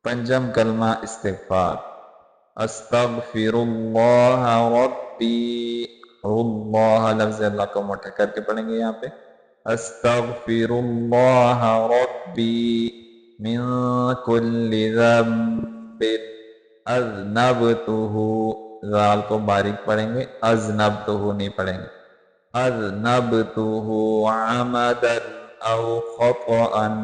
पंजम कलमा इस्तिग़फ़ार, अस्तग़फ़िरुल्लाह रब्बी, रुल्लाह लफ्ज़ अल्लाह को मोटा करके पढ़ेंगे यहाँ पे, अस्तग़फिरुल्लाह रब्बी मिन कुल्लि ज़ंबिन अज़नबतुहु, ज़ाल को बारीक पढ़ेंगे, अज़नबतुहु नहीं पढ़ेंगे, अज़नबतुहु अमदन औ ख़तअन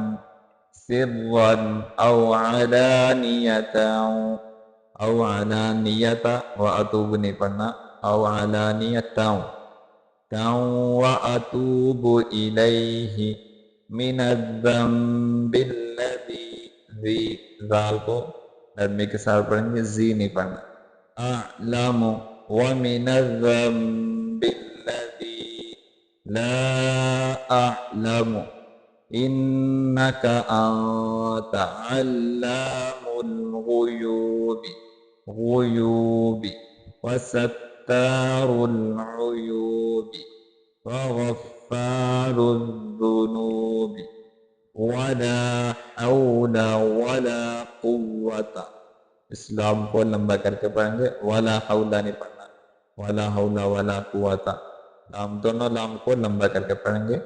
सिर्रन औ अलानियतन औ अलानियता, व अतूब नहीं पढ़ना, औ अलानियतन व अतूबु इलैहि मिनज़्ज़म्बिल्लज़ी, ज़ी ज़ाल को नरमी के साथ पढ़ेंगे, जी नहीं पढ़ना, अअलमु व मिनज़्ज़म्बिल्लज़ी ला अअलमु इन्नका अंत अल्लामुल गुयूबी, गुयूबी वसत्तारुल उयूबी वगफ्फारुज़ ज़ुनूबी वला हौला वला कुव्वता, इस्लाम को लंबा करके पढ़ेंगे, वला हौला नहीं पढ़ना, वला हौला वला कुव्वता, लाम दोनों लाम को लंबा करके पढ़ेंगे,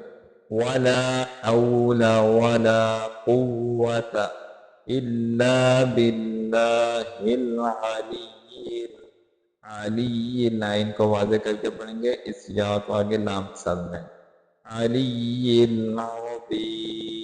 वला हौला वला कुव्वता इल्ला बिल्लाहिल अलिय्यिल अलीय्यिल, लाइन को वाज़े करके पढ़ेंगे, इस या को आगे लाम के साथ में, अलिय्यिल अज़ीम।